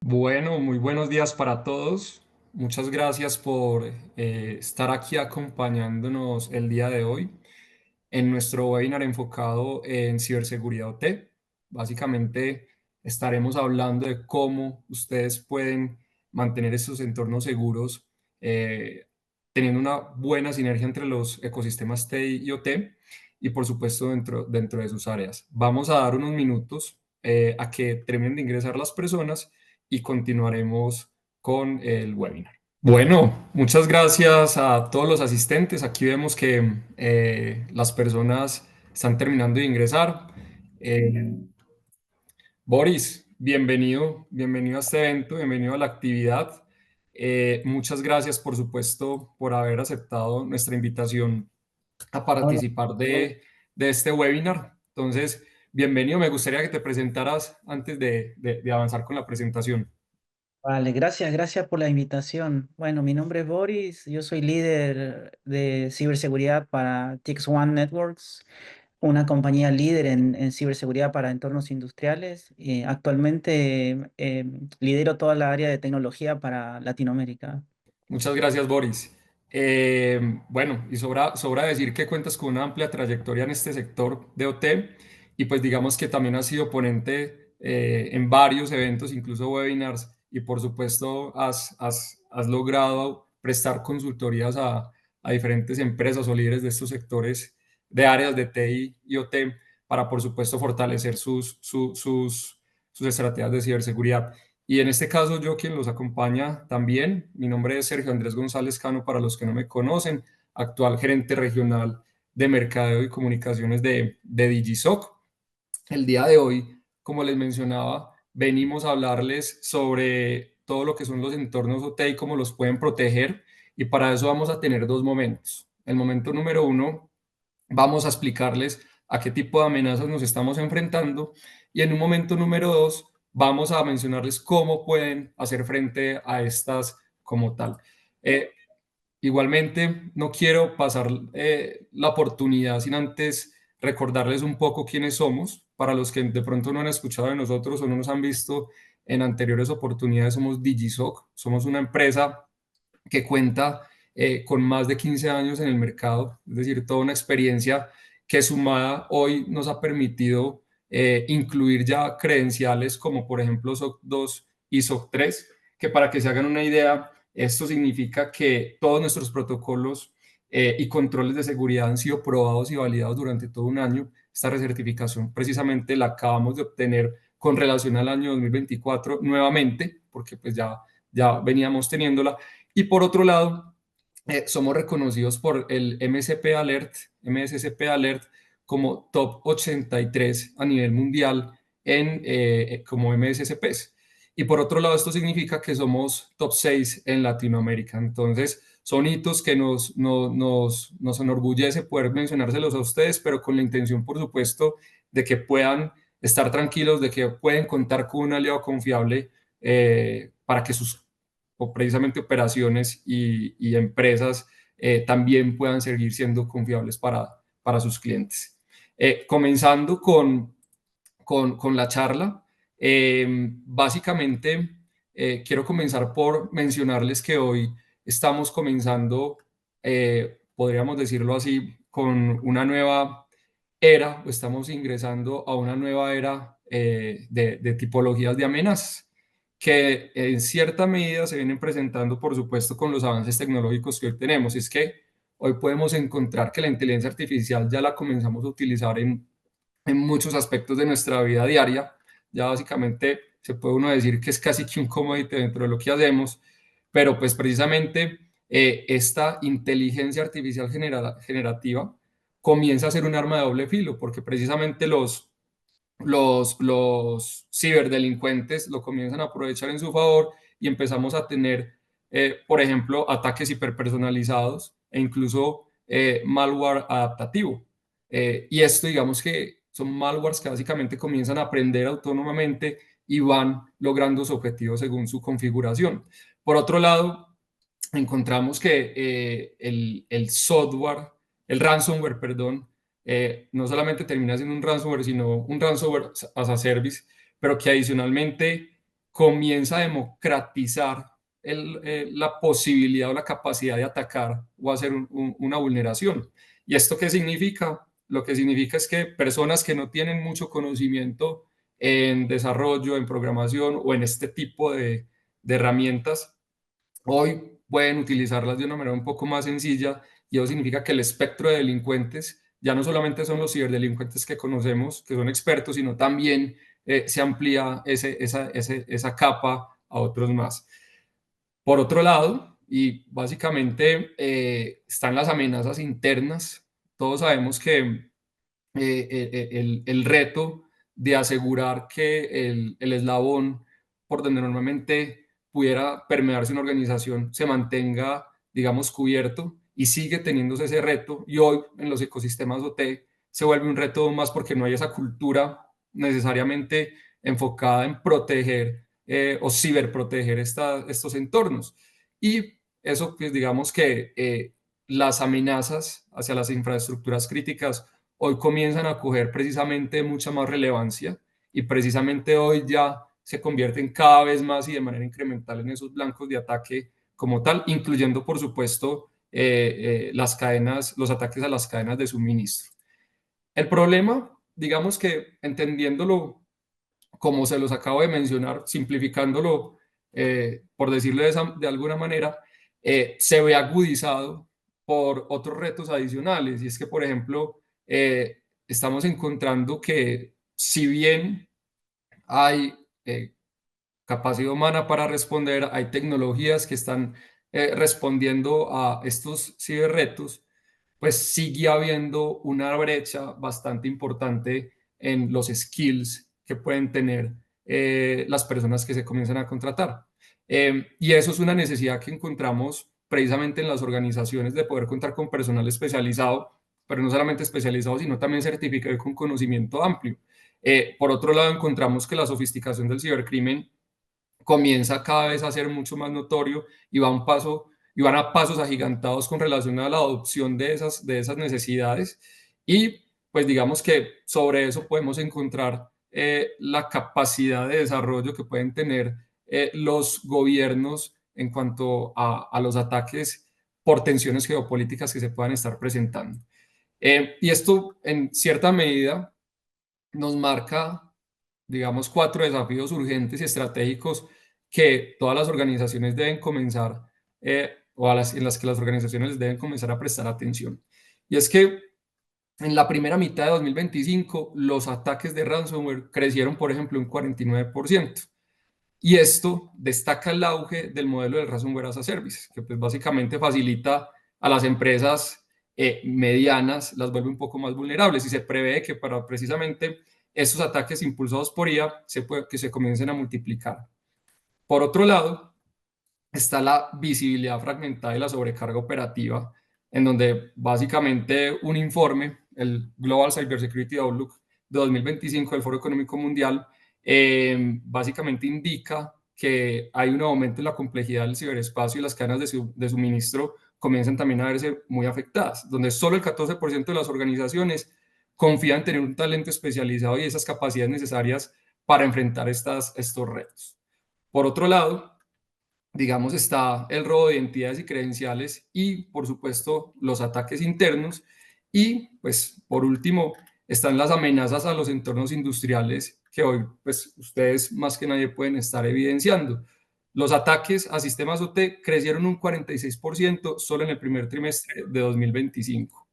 Bueno, muy buenos días para todos. Muchas gracias por estar aquí acompañándonos el día de hoy en nuestro webinar enfocado en ciberseguridad OT. Básicamente estaremos hablando de cómo ustedes pueden mantener estos entornos seguros teniendo una buena sinergia entre los ecosistemas TI y OT y por supuesto dentro de sus áreas. Vamos a dar unos minutos a que terminen de ingresar las personas y continuaremos con el webinar. Bueno, muchas gracias a todos los asistentes. Aquí vemos que las personas están terminando de ingresar. Eh, Boris, bienvenido a este evento, bienvenido a la actividad. Muchas gracias, por supuesto, por haber aceptado nuestra invitación a Hola, participar de este webinar. Entonces, bienvenido. Me gustaría que te presentaras antes de avanzar con la presentación. vale, gracias por la invitación. Bueno, mi nombre es Boris, yo soy líder de ciberseguridad para TX1 Networks, una compañía líder en ciberseguridad para entornos industriales. Y actualmente lidero toda la área de tecnología para Latinoamérica. Muchas gracias, Boris. Bueno, y sobra decir que cuentas con una amplia trayectoria en este sector de OT y pues digamos que también has sido ponente en varios eventos, incluso webinars, y por supuesto has logrado prestar consultorías a diferentes empresas o líderes de estos sectores de áreas de TI y OT para por supuesto fortalecer sus estrategias de ciberseguridad. Y en este caso, yo quien los acompaña también, mi nombre es Sergio Andrés González Cano, para los que no me conocen, actual gerente regional de Mercadeo y Comunicaciones de Digisoc. El día de hoy, como les mencionaba, venimos a hablarles sobre todo lo que son los entornos OT y cómo los pueden proteger. Y para eso vamos a tener dos momentos. El momento número uno, vamos a explicarles a qué tipo de amenazas nos estamos enfrentando y en un momento número dos vamos a mencionarles cómo pueden hacer frente a estas como tal. Eh, Igualmente, no quiero pasar la oportunidad sin antes recordarles un poco quiénes somos. Para los que de pronto no han escuchado de nosotros o no nos han visto en anteriores oportunidades, somos Digisoc. Somos una empresa que cuenta con más de 15 años en el mercado, es decir, toda una experiencia que sumada hoy nos ha permitido incluir ya credenciales como por ejemplo SOC 2 y SOC 3, que para que se hagan una idea, esto significa que todos nuestros protocolos y controles de seguridad han sido probados y validados durante todo un año. Esta recertificación precisamente la acabamos de obtener con relación al año 2024 nuevamente, porque pues ya veníamos teniéndola, y por otro lado, somos reconocidos por el MSCP Alert como top 83 a nivel mundial como MSCPs. Y por otro lado, esto significa que somos top 6 en Latinoamérica. Entonces, son hitos que nos enorgullece poder mencionárselos a ustedes, pero con la intención, por supuesto, de que puedan estar tranquilos, de que pueden contar con un aliado confiable para que sus o precisamente operaciones y empresas también puedan seguir siendo confiables para sus clientes. Comenzando con la charla, básicamente quiero comenzar por mencionarles que hoy estamos comenzando, podríamos decirlo así, con una nueva era, o estamos ingresando a una nueva era de tipologías de amenazas que en cierta medida se vienen presentando, por supuesto, con los avances tecnológicos que hoy tenemos. Es que hoy podemos encontrar que la inteligencia artificial ya la comenzamos a utilizar en muchos aspectos de nuestra vida diaria. Ya básicamente se puede uno decir que es casi que un commodity dentro de lo que hacemos, pero pues precisamente esta inteligencia artificial generativa comienza a ser un arma de doble filo, porque precisamente los ciberdelincuentes lo comienzan a aprovechar en su favor y empezamos a tener, por ejemplo, ataques hiperpersonalizados e incluso malware adaptativo. Y esto, digamos que son malwares que básicamente comienzan a aprender autónomamente y van logrando su objetivo según su configuración. Por otro lado, encontramos que el ransomware, perdón, no solamente termina siendo un ransomware, sino un ransomware as a service, pero que adicionalmente comienza a democratizar la posibilidad o la capacidad de atacar o hacer una vulneración. ¿Y esto qué significa? Lo que significa es que personas que no tienen mucho conocimiento en desarrollo, en programación o en este tipo de herramientas, hoy pueden utilizarlas de una manera un poco más sencilla, y eso significa que el espectro de delincuentes ya no solamente son los ciberdelincuentes que conocemos, que son expertos, sino también se amplía esa capa a otros más. Por otro lado, y básicamente están las amenazas internas. Todos sabemos que el reto de asegurar que el eslabón por donde normalmente pudiera permearse una organización se mantenga, digamos, cubierto, y sigue teniéndose ese reto. Y hoy en los ecosistemas OT se vuelve un reto más porque no hay esa cultura necesariamente enfocada en proteger o ciberproteger estos entornos. Y eso, pues digamos que las amenazas hacia las infraestructuras críticas hoy comienzan a coger precisamente mucha más relevancia, y precisamente hoy ya se convierten cada vez más y de manera incremental en esos blancos de ataque como tal, incluyendo por supuesto las cadenas, los ataques a las cadenas de suministro. El problema, digamos que entendiéndolo como se los acabo de mencionar, simplificándolo, por decirlo de alguna manera, se ve agudizado por otros retos adicionales. Y es que, por ejemplo, estamos encontrando que si bien hay capacidad humana para responder, hay tecnologías que están respondiendo a estos ciberretos, pues sigue habiendo una brecha bastante importante en los skills que pueden tener las personas que se comienzan a contratar. Y eso es una necesidad que encontramos precisamente en las organizaciones, de poder contar con personal especializado, pero no solamente especializado, sino también certificado y con conocimiento amplio. Por otro lado, encontramos que la sofisticación del cibercrimen comienza cada vez a ser mucho más notorio, y va un paso y van a pasos agigantados con relación a la adopción de esas necesidades. Y pues digamos que sobre eso podemos encontrar la capacidad de desarrollo que pueden tener los gobiernos en cuanto a los ataques por tensiones geopolíticas que se puedan estar presentando. Y esto en cierta medida nos marca, digamos, 4 desafíos urgentes y estratégicos que todas las organizaciones deben comenzar, en las que las organizaciones deben comenzar a prestar atención. Y es que en la primera mitad de 2025, los ataques de ransomware crecieron, por ejemplo, un 49%. Y esto destaca el auge del modelo del Ransomware as a Service, que pues básicamente facilita a las empresas medianas, las vuelve un poco más vulnerables, y se prevé que para precisamente estos ataques impulsados por IA que se comiencen a multiplicar. Por otro lado, está la visibilidad fragmentada y la sobrecarga operativa, en donde básicamente un informe, el Global Cybersecurity Outlook de 2025 del Foro Económico Mundial, básicamente indica que hay un aumento en la complejidad del ciberespacio, y las cadenas de suministro comienzan también a verse muy afectadas, donde solo el 14% de las organizaciones confían en tener un talento especializado y esas capacidades necesarias para enfrentar estos retos. Por otro lado, digamos, está el robo de identidades y credenciales, y, por supuesto, los ataques internos. Y, pues, por último, están las amenazas a los entornos industriales que hoy, pues, ustedes más que nadie pueden estar evidenciando. Los ataques a sistemas OT crecieron un 46% solo en el primer trimestre de 2025.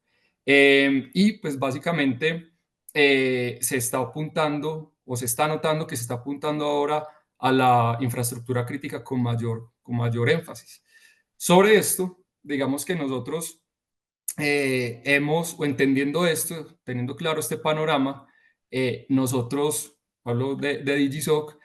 Y, pues, básicamente, se está apuntando, o se está notando que se está apuntando ahora a la infraestructura crítica con mayor énfasis. Sobre esto, digamos que nosotros o entendiendo esto, teniendo claro este panorama, nosotros, hablo de DigiSoc,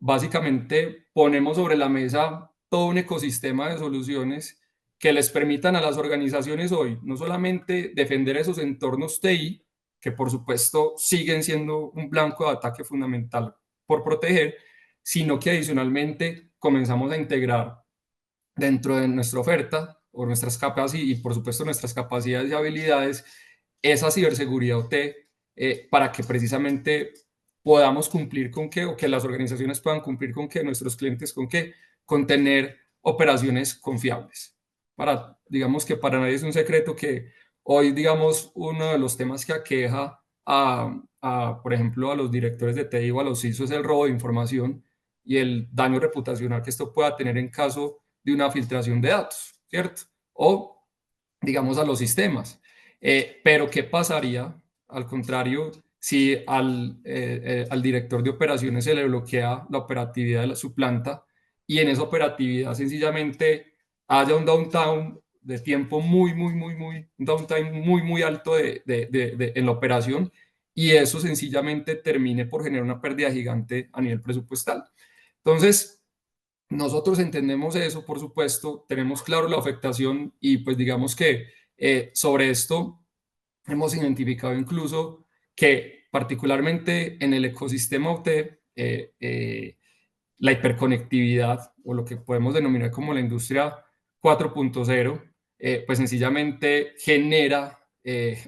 básicamente ponemos sobre la mesa todo un ecosistema de soluciones que les permitan a las organizaciones hoy no solamente defender esos entornos TI, que por supuesto siguen siendo un blanco de ataque fundamental por proteger, sino que adicionalmente comenzamos a integrar dentro de nuestra oferta o nuestras capas y por supuesto nuestras capacidades y habilidades esa ciberseguridad OT, para que precisamente podamos cumplir con qué, o que las organizaciones puedan cumplir con qué, nuestros clientes con qué, con tener operaciones confiables. Digamos que para nadie es un secreto que hoy, digamos, uno de los temas que aqueja por ejemplo, a los directores de TI o a los CISO es el robo de información y el daño reputacional que esto pueda tener en caso de una filtración de datos, ¿cierto? O, digamos, a los sistemas. Pero, ¿qué pasaría, al contrario, si al director de operaciones se le bloquea la operatividad de su planta y en esa operatividad sencillamente haya un downtime de tiempo un downtime muy alto en la operación y eso sencillamente termine por generar una pérdida gigante a nivel presupuestal? Entonces, nosotros entendemos eso, por supuesto, tenemos claro la afectación y pues digamos que sobre esto hemos identificado incluso que particularmente en el ecosistema OT, la hiperconectividad o lo que podemos denominar como la industria 4.0, pues sencillamente genera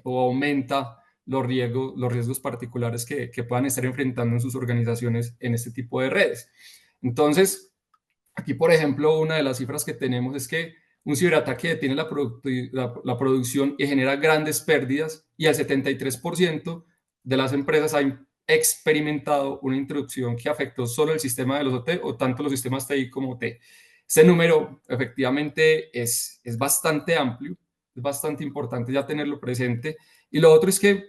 o aumenta los riesgos particulares que puedan estar enfrentando en sus organizaciones en este tipo de redes. Entonces, aquí, por ejemplo, una de las cifras que tenemos es que un ciberataque detiene la producción y genera grandes pérdidas y el 73% de las empresas han experimentado una introducción que afectó solo el sistema de los OT o tanto los sistemas TI como OT. Este número efectivamente es bastante amplio, es bastante importante ya tenerlo presente. Y lo otro es que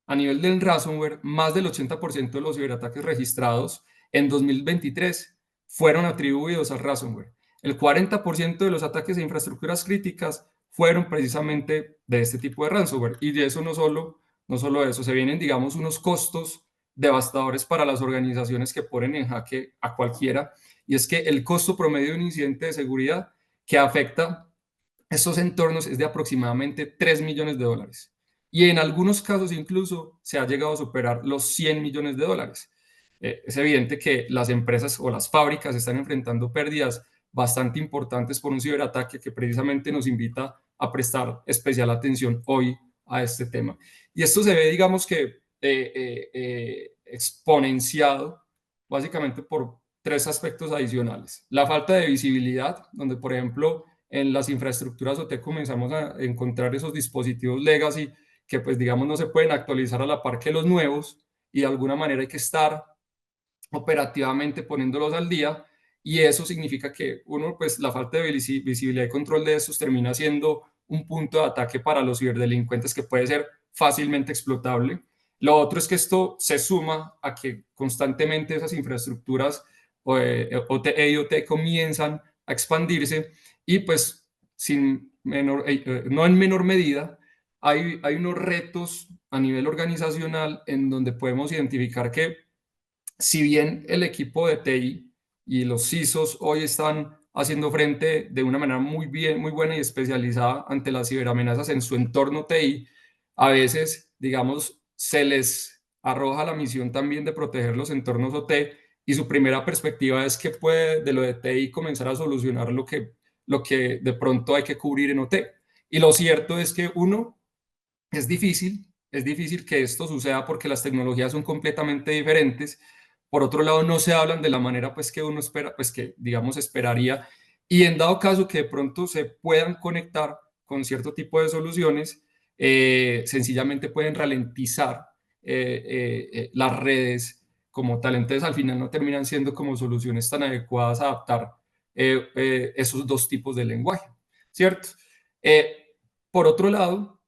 a nivel del ransomware, más del 80% de los ciberataques registrados en 2023 fueron atribuidos al ransomware. El 40% de los ataques a infraestructuras críticas fueron precisamente de este tipo de ransomware. Y de eso no solo eso, se vienen, digamos, unos costos devastadores para las organizaciones que ponen en jaque a cualquiera. Y es que el costo promedio de un incidente de seguridad que afecta estos entornos es de aproximadamente $3 millones. Y en algunos casos incluso se ha llegado a superar los $100 millones. Es evidente que las empresas o las fábricas están enfrentando pérdidas bastante importantes por un ciberataque que precisamente nos invita a prestar especial atención hoy a este tema. Y esto se ve, digamos que, exponenciado básicamente por tres aspectos adicionales. La falta de visibilidad, donde por ejemplo en las infraestructuras OT comenzamos a encontrar esos dispositivos legacy que pues digamos no se pueden actualizar a la par que los nuevos y de alguna manera hay que estar operativamente poniéndolos al día y eso significa que uno pues la falta de visibilidad y control de estos termina siendo un punto de ataque para los ciberdelincuentes que puede ser fácilmente explotable. Lo otro es que esto se suma a que constantemente esas infraestructuras OT e IoT comienzan a expandirse y pues no en menor medida hay unos retos a nivel organizacional en donde podemos identificar que si bien el equipo de TI y los CISOs hoy están haciendo frente de una manera muy buena y especializada ante las ciberamenazas en su entorno TI, a veces, digamos, se les arroja la misión también de proteger los entornos OT y su primera perspectiva es que puede de lo de TI comenzar a solucionar lo que de pronto hay que cubrir en OT. Y lo cierto es que uno, es difícil que esto suceda porque las tecnologías son completamente diferentes. Por otro lado, no se hablan de la manera pues que uno espera, pues que digamos esperaría. Y en dado caso que de pronto se puedan conectar con cierto tipo de soluciones, sencillamente pueden ralentizar las redes como tal. Entonces, al final no terminan siendo como soluciones tan adecuadas a adaptar esos dos tipos de lenguaje, ¿cierto? Por otro lado,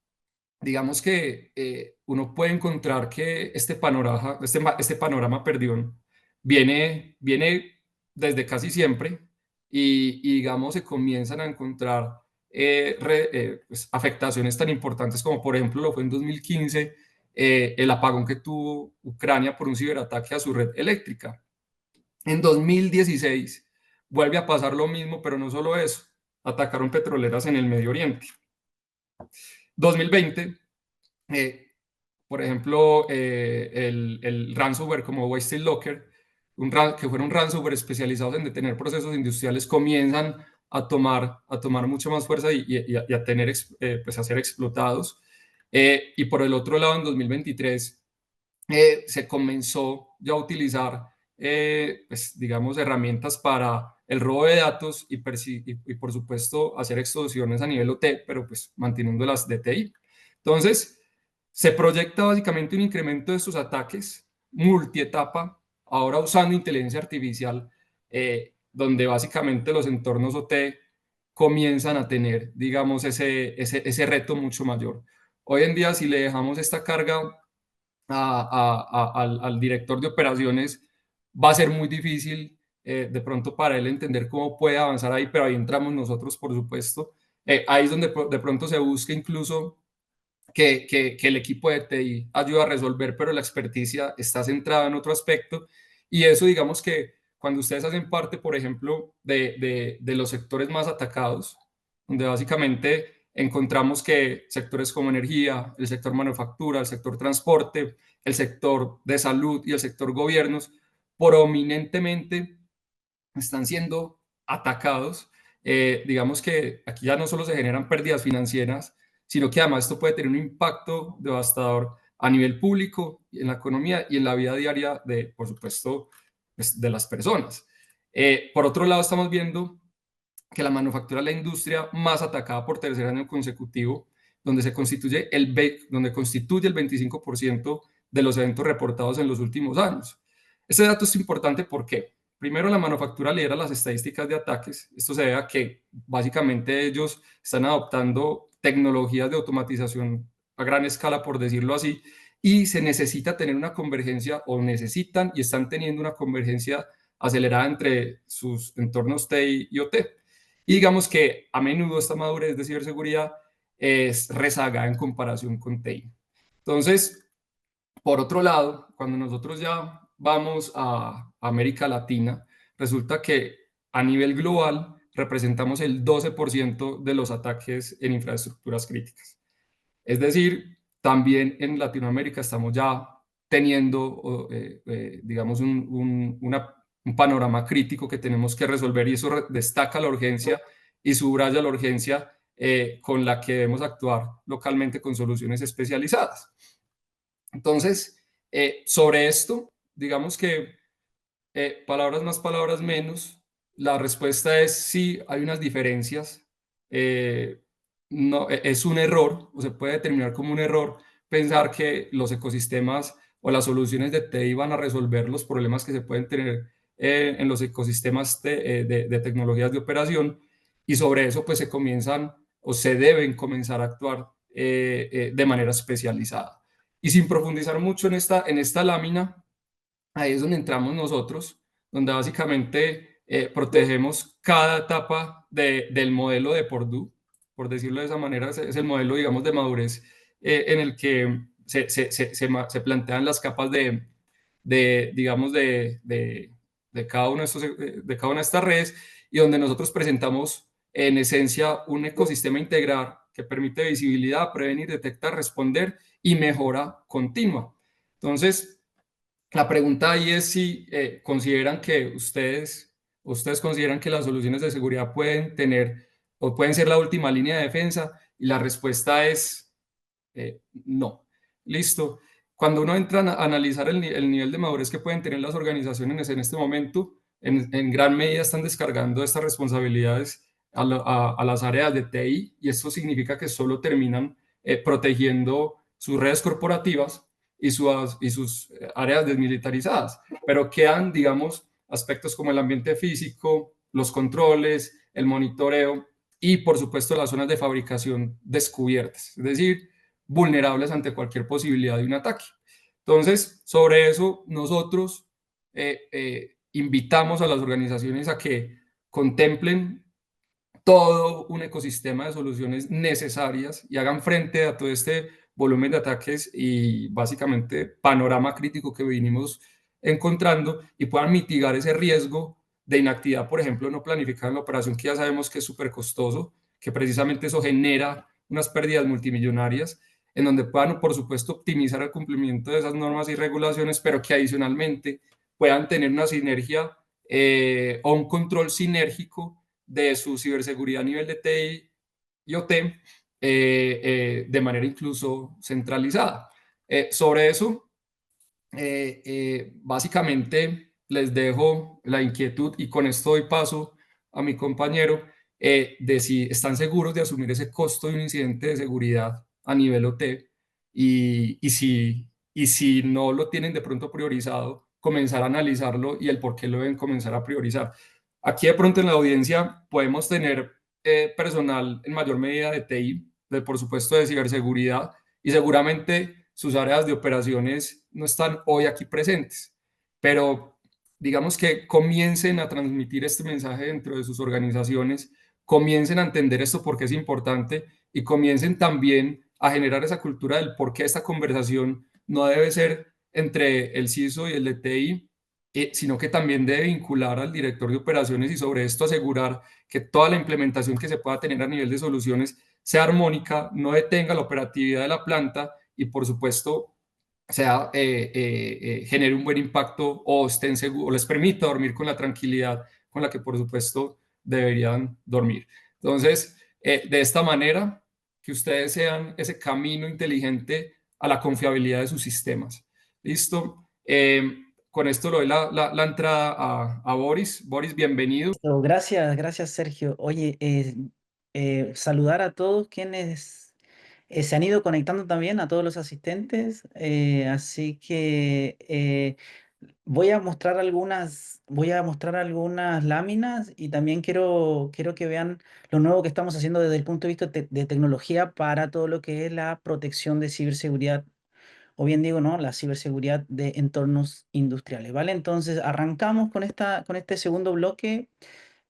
digamos que uno puede encontrar que este panorama, perdón, viene desde casi siempre y digamos se comienzan a encontrar pues, afectaciones tan importantes como por ejemplo lo fue en 2015 el apagón que tuvo Ucrania por un ciberataque a su red eléctrica. En 2016 vuelve a pasar lo mismo, pero no solo eso, atacaron petroleras en el Medio Oriente. 2020 eh, por ejemplo, el ransomware como Wasted Locker, que fueron ransomware especializados en detener procesos industriales, comienzan a tomar mucha más fuerza y a pues a ser explotados. Y por el otro lado, en 2023, se comenzó ya a utilizar, pues, digamos, herramientas para el robo de datos y por supuesto hacer extorsiones a nivel OT, pero pues manteniendo las DTI. Entonces, se proyecta básicamente un incremento de estos ataques multietapa, ahora usando inteligencia artificial, donde básicamente los entornos OT comienzan a tener, digamos, ese reto mucho mayor. Hoy en día, si le dejamos esta carga al director de operaciones, va a ser muy difícil de pronto para él entender cómo puede avanzar ahí, pero ahí entramos nosotros, por supuesto. Ahí es donde de pronto se busca incluso que el equipo de TI ayuda a resolver, pero la experticia está centrada en otro aspecto. Y eso, digamos que cuando ustedes hacen parte, por ejemplo, de los sectores más atacados, donde básicamente encontramos que sectores como energía, el sector manufactura, el sector transporte, el sector de salud y el sector gobiernos, prominentemente están siendo atacados. Digamos que aquí ya no solo se generan pérdidas financieras, sino que además esto puede tener un impacto devastador a nivel público, en la economía y en la vida diaria de, por supuesto, pues, de las personas. Por otro lado, estamos viendo que la manufactura es la industria más atacada por tercer año consecutivo, donde constituye el 25% de los eventos reportados en los últimos años. Este dato es importante porque, primero, la manufactura lidera las estadísticas de ataques. Esto se debe a que básicamente ellos están adoptando tecnologías de automatización a gran escala, por decirlo así, y se necesita tener una convergencia, o necesitan y están teniendo una convergencia acelerada entre sus entornos TI y OT. Y digamos que a menudo esta madurez de ciberseguridad es rezagada en comparación con TI. Entonces, por otro lado, cuando nosotros ya vamos a América Latina, resulta que a nivel global representamos el 12% de los ataques en infraestructuras críticas. Es decir, también en Latinoamérica estamos ya teniendo, digamos, un panorama crítico que tenemos que resolver, y eso destaca la urgencia y subraya la urgencia con la que debemos actuar localmente con soluciones especializadas. Entonces, sobre esto, digamos que palabras más, palabras menos, la respuesta es sí, hay unas diferencias. Eh, no, es un error, o se puede determinar como un error, pensar que los ecosistemas o las soluciones de TI van a resolver los problemas que se pueden tener en los ecosistemas de tecnologías de operación, y sobre eso pues se comienzan o se deben comenzar a actuar de manera especializada. Y sin profundizar mucho en esta lámina, ahí es donde entramos nosotros, donde básicamente protegemos cada etapa del modelo de Purdue, por decirlo de esa manera. Es el modelo, digamos, de madurez en el que se plantean las capas digamos, de cada uno de estos, de cada una de estas redes, y donde nosotros presentamos en esencia un ecosistema integral que permite visibilidad, prevenir, detectar, responder y mejora continua. Entonces, la pregunta ahí es si consideran que ustedes consideran que las soluciones de seguridad pueden tener o pueden ser la última línea de defensa, y la respuesta es no. Listo. Cuando uno entra a analizar el nivel de madurez que pueden tener las organizaciones en este momento, en gran medida están descargando estas responsabilidades a las áreas de TI, y esto significa que solo terminan protegiendo sus redes corporativas y sus áreas desmilitarizadas, pero quedan, digamos, aspectos como el ambiente físico, los controles, el monitoreo y, por supuesto, las zonas de fabricación descubiertas, es decir, vulnerables ante cualquier posibilidad de un ataque. Entonces, sobre eso, nosotros invitamos a las organizaciones a que contemplen todo un ecosistema de soluciones necesarias y hagan frente a todo este volumen de ataques y básicamente panorama crítico que venimos encontrando, y puedan mitigar ese riesgo de inactividad, por ejemplo, no planificar la operación, que ya sabemos que es súper costoso, que precisamente eso genera unas pérdidas multimillonarias, en donde puedan, por supuesto, optimizar el cumplimiento de esas normas y regulaciones, pero que adicionalmente puedan tener una sinergia o un control sinérgico de su ciberseguridad a nivel de TI y OT de manera incluso centralizada. Sobre eso, básicamente les dejo la inquietud y con esto doy paso a mi compañero de si están seguros de asumir ese costo de un incidente de seguridad a nivel OT y si no lo tienen de pronto priorizado, comenzar a analizarlo y el por qué lo deben comenzar a priorizar. Aquí de pronto en la audiencia podemos tener personal en mayor medida de TI, de, por supuesto de ciberseguridad, y seguramente sus áreas de operaciones no están hoy aquí presentes, pero digamos que comiencen a transmitir este mensaje dentro de sus organizaciones, comiencen a entender esto porque es importante y comiencen también a generar esa cultura del por qué esta conversación no debe ser entre el CISO y el de TI, sino que también debe vincular al director de operaciones y sobre esto asegurar que toda la implementación que se pueda tener a nivel de soluciones sea armónica, no detenga la operatividad de la planta y por supuesto sea, genere un buen impacto o estén seguros, o les permita dormir con la tranquilidad con la que por supuesto deberían dormir. Entonces, de esta manera, que ustedes sean ese camino inteligente a la confiabilidad de sus sistemas. ¿Listo? Con esto le doy la entrada a Boris. Boris, bienvenido. Gracias, gracias Sergio. Oye, saludar a todos quienes se han ido conectando también, a todos los asistentes. Así que voy a mostrar algunas láminas y también quiero que vean lo nuevo que estamos haciendo desde el punto de vista de tecnología para todo lo que es la protección de ciberseguridad, o bien digo, ¿no? La ciberseguridad de entornos industriales, ¿vale? Entonces, arrancamos con este segundo bloque.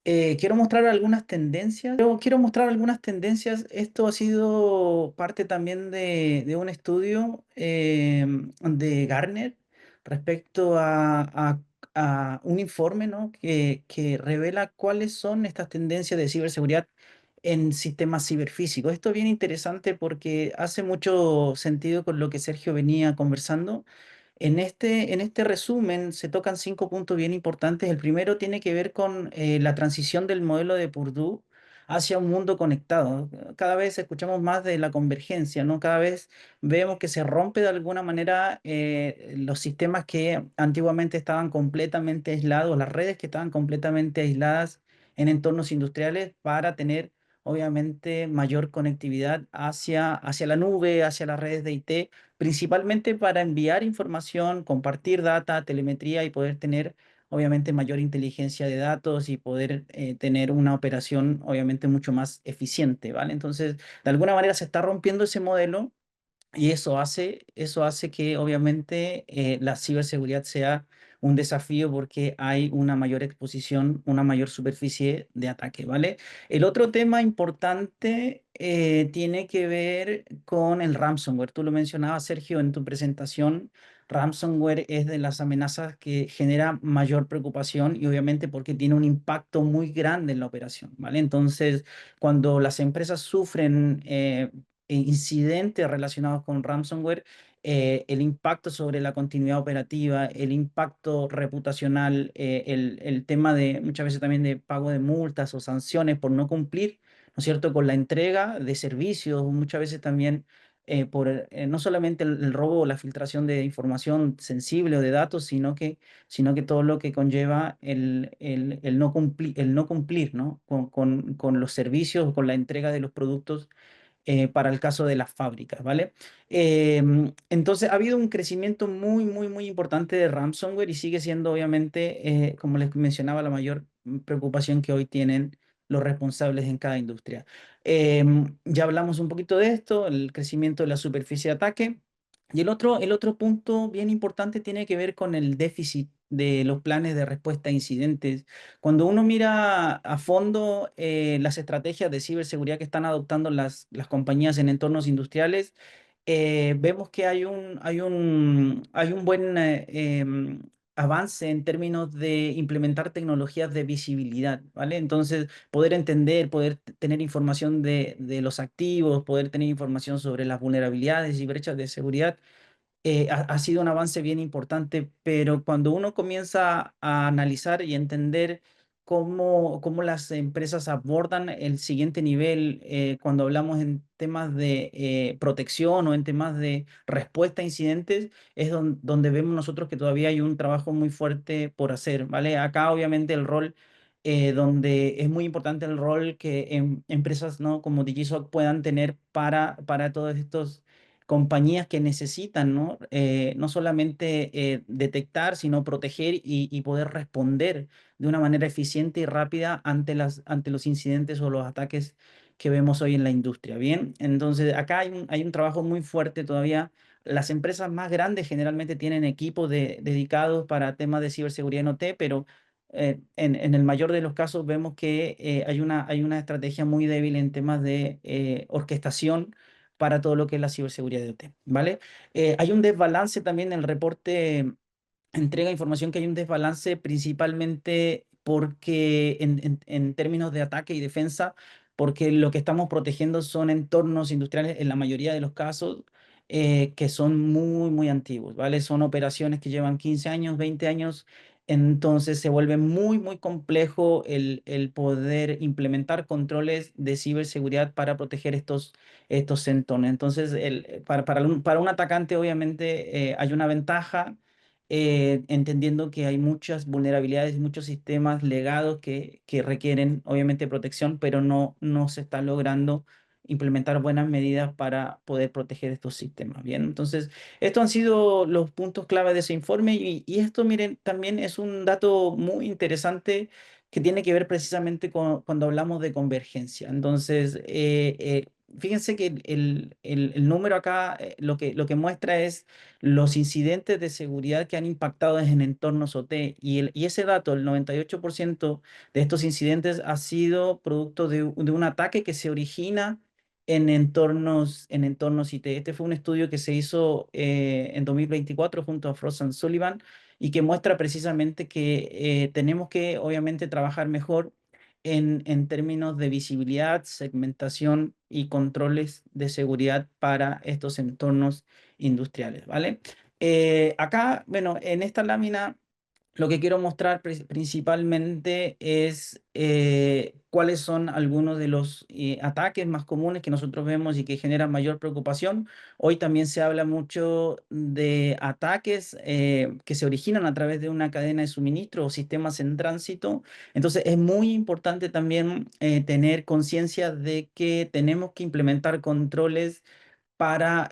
Quiero mostrar algunas tendencias. Quiero mostrar algunas tendencias. Esto ha sido parte también de un estudio de Gartner respecto a un informe, ¿no? Que revela cuáles son estas tendencias de ciberseguridad en sistemas ciberfísicos. Esto es bien interesante porque hace mucho sentido con lo que Sergio venía conversando. En este resumen se tocan 5 puntos bien importantes. El primero tiene que ver con la transición del modelo de Purdue hacia un mundo conectado. Cada vez escuchamos más de la convergencia, ¿no? Cada vez vemos que se rompe de alguna manera los sistemas que antiguamente estaban completamente aislados, las redes que estaban completamente aisladas en entornos industriales para tener obviamente mayor conectividad hacia la nube, hacia las redes de IT, principalmente para enviar información, compartir data, telemetría y poder tener obviamente mayor inteligencia de datos y poder tener una operación obviamente mucho más eficiente, ¿vale? Entonces, de alguna manera se está rompiendo ese modelo y eso hace que obviamente la ciberseguridad sea un desafío porque hay una mayor exposición, una mayor superficie de ataque, ¿vale? El otro tema importante tiene que ver con el ransomware. Tú lo mencionabas, Sergio, en tu presentación. Ransomware es de las amenazas que genera mayor preocupación y obviamente porque tiene un impacto muy grande en la operación, ¿vale? Entonces, cuando las empresas sufren incidentes relacionados con ransomware, el impacto sobre la continuidad operativa, el impacto reputacional, el tema de muchas veces también de pago de multas o sanciones por no cumplir, ¿no es cierto?, con la entrega de servicios, muchas veces también por no solamente el robo o la filtración de información sensible o de datos, sino que todo lo que conlleva el no cumplir, ¿no? Con los servicios, con la entrega de los productos para el caso de las fábricas, ¿vale? Entonces, ha habido un crecimiento muy importante de ransomware y sigue siendo, obviamente, como les mencionaba, la mayor preocupación que hoy tienen los responsables en cada industria. Ya hablamos un poquito de esto, el crecimiento de la superficie de ataque. Y el otro punto bien importante tiene que ver con el déficit de los planes de respuesta a incidentes. Cuando uno mira a fondo las estrategias de ciberseguridad que están adoptando las compañías en entornos industriales, vemos que hay un buen avance en términos de implementar tecnologías de visibilidad, ¿vale? Entonces, poder entender, poder tener información de los activos, poder tener información sobre las vulnerabilidades y brechas de seguridad ha sido un avance bien importante, pero cuando uno comienza a analizar y entender cómo las empresas abordan el siguiente nivel cuando hablamos en temas de protección o en temas de respuesta a incidentes, es donde vemos nosotros que todavía hay un trabajo muy fuerte por hacer, ¿vale? Acá obviamente el rol, donde es muy importante el rol que empresas, ¿no?, como Digisoc puedan tener para todos estos compañías que necesitan, ¿no? No solamente detectar, sino proteger y poder responder de una manera eficiente y rápida ante los incidentes o los ataques que vemos hoy en la industria. Bien, entonces acá hay un trabajo muy fuerte todavía. Las empresas más grandes generalmente tienen equipos dedicados para temas de ciberseguridad en OT, pero en el mayor de los casos vemos que hay una estrategia muy débil en temas de orquestación para todo lo que es la ciberseguridad de OT, ¿vale? Hay un desbalance también en el reporte, entrega información, que hay un desbalance principalmente porque en términos de ataque y defensa, porque lo que estamos protegiendo son entornos industriales en la mayoría de los casos, que son muy antiguos, ¿vale? Son operaciones que llevan 15 años, 20 años. Entonces se vuelve muy complejo el poder implementar controles de ciberseguridad para proteger estos entornos. Entonces, para un atacante, obviamente, hay una ventaja, entendiendo que hay muchas vulnerabilidades, muchos sistemas legados que requieren obviamente protección, pero no se está logrando implementar buenas medidas para poder proteger estos sistemas. Bien, entonces, estos han sido los puntos clave de ese informe y esto, miren, también es un dato muy interesante que tiene que ver precisamente con cuando hablamos de convergencia. Entonces, fíjense que el número acá, lo que muestra es los incidentes de seguridad que han impactado en entornos OT. Y ese dato, el 98% de estos incidentes ha sido producto de un ataque que se origina en entornos IT. Este fue un estudio que se hizo en 2024 junto a Frost and Sullivan y que muestra precisamente que tenemos que obviamente trabajar mejor en términos de visibilidad, segmentación y controles de seguridad para estos entornos industriales, ¿vale? Acá, bueno, en esta lámina lo que quiero mostrar principalmente es cuáles son algunos de los ataques más comunes que nosotros vemos y que generan mayor preocupación. Hoy también se habla mucho de ataques que se originan a través de una cadena de suministro o sistemas en tránsito. Entonces es muy importante también tener conciencia de que tenemos que implementar controles para